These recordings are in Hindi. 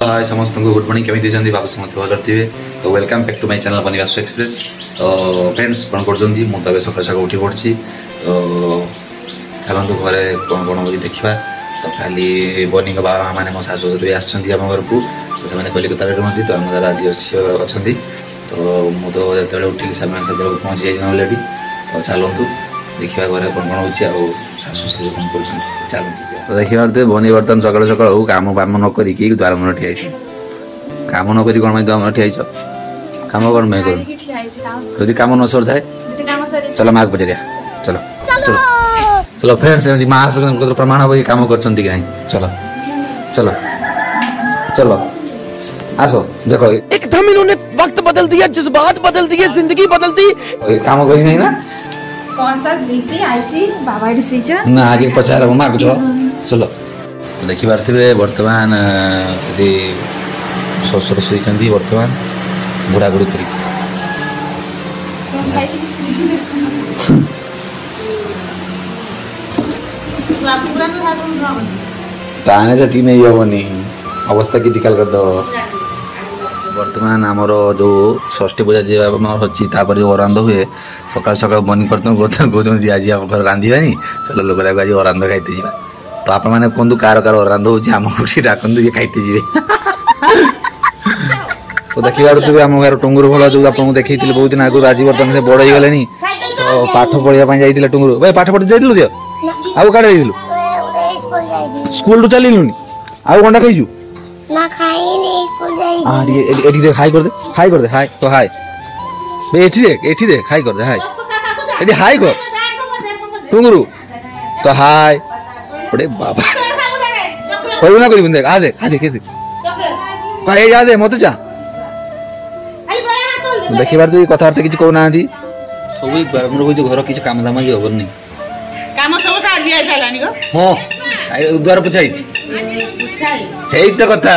हाय समस्त को गुड मॉर्निंग केमिति जंदी बाबू समस्त भल थे। तो welcome back to my channel Banivas express. तो फ्रेंड्स कौन कर मुझे सकाल सकाल उठी पड़ी। तो चलतु घरे कौन कौन होती देखा। तो खाली बनी बाबा मैंने मो शाशु भी आम घर को। तो से कलिकता रुहति। तो आम द्वारा आज अच्छा। तो मुझे जो उठिक साढ़े पहुँची जाइए अलरेडी। तो चलतु देखा घरे कौन कौन हो शाशु सब कौन कर चलती। तो देखिए बनी बर्तमान सकाल सकाल काम बाम न करी द्वार मन ठिया काम न करी कौन द्वार मन ठिया काम कौन मैं करूँ काम न सर थाए चलो माँ को पचारिया चलो चलो चलो फ्रेंड्स माँ से प्रमाण हम ये काम कर चलो चलो चलो आसो देखो एकदम इन्होंने वक्त बदल दिया, जज्बात बदल दिए, जिंदगी बदल दी। काम करी नहीं ना कौन सा दीदी आईची बाबा इट स्विच ना आगे पचार माँ को चलो देखी पारे बर्तमान ये शशुर शुई बर्तमान बुढ़ा बुढ़ी कर ताने जति नहीं हेनी अवस्था क्रिटिकल करद। बर्तमान आमर जो षष्ठी पूजा जी अच्छी जो अरांध हुए सकाल सकाल बनी कहते आज आम घर रांधानी चलो लोक आज अरांध खाई जा। तो आप मैंने कहूँ कार कार अरांध होम डाकू ये खाई जी। तो देखी पारे आम घर टुंगुर भल जो आपको देखी बहुत दिन आगुरी आज बर्तमान से बड़ हो गले। तो पाठ पढ़ाई जाइए टुंगुर भाई पाठ पढ़ी जाइलु झील आउ कड़े जाइलु स्कूल चलू आउ कंटा खाइजु ना खाई स्कूल जाई अरे एठी देख हाई कर दे हाई तो हाई बे एठी देख हाई कर दे हाई एठी हाई कर टुंगुरु तो हाई अरे बाबा कोई ना करी देख आ देख कहे जा दे मत जा देखि बार तो कथार्थ किछ कहू नांती सब हमर को घर किछ काम दाम जे होबन नहीं काम सब सार दिया छलानी गो हां द्वार पुछाई सही तो कथा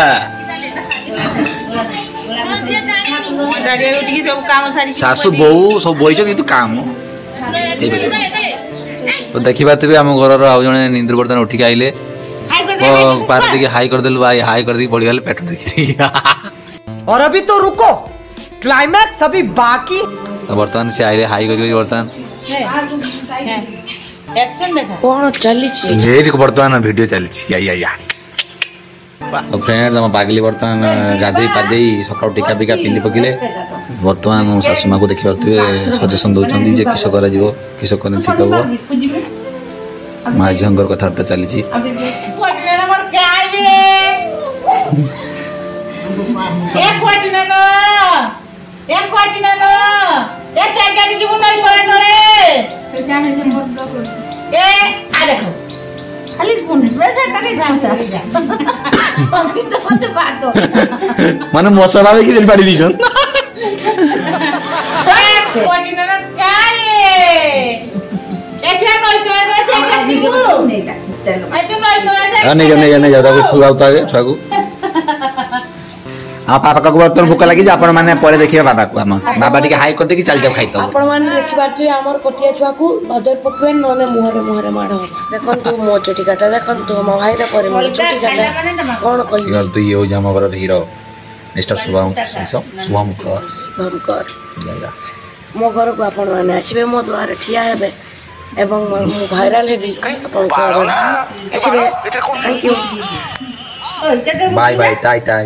शाशु बहु सब बही तो काम। तो देखी पारे आम घर जड़े निंद्र बर्तमान उठिक आइले पार देखिए हाई करदेलु भाई हाई कर दी बढ़िया पेट देखी। और अभी तो रुको, क्लाइमैक्स अभी बाकी। तो बर्तमान से आइले हाई कर बर्तमान कौन चली बर्तमान वीडियो चली या। तो फ्रेंड्स हम पागली बर्तमान गाधे पादे सका टीका पिका पिंधि पकिले बर्तमान शाशु माँ को देखी पारे सजेसन दौरान किस कर किस कर ठीक हम माँ झील कथबार्ता चली। माने मसा भावे कि पाड़ी दीछन नहीं जा खुआता है छुआ को। हाँ पापा को बर्तन भूख लगी आपण माने परे देखिए बाबा को हम बाबा टिके हाई कर दे कि चल जा खाई तो आपण माने देखि बार हमर कोटिया छुआ को नजर पकवे नने मुहरे माड़ हो देखन तू मो चटी काटा देखन तू मो भाई रे परे मो चटी काटा कोन कहि यार तू ये जाम घर हीरो मिस्टर शुभम कर मो घर को आपण माने आसीबे मो द्वार ठिया हेबे एवं मो वायरल हेबी आपण को आसीबे थैंक यू बाय बाय टाई टाई।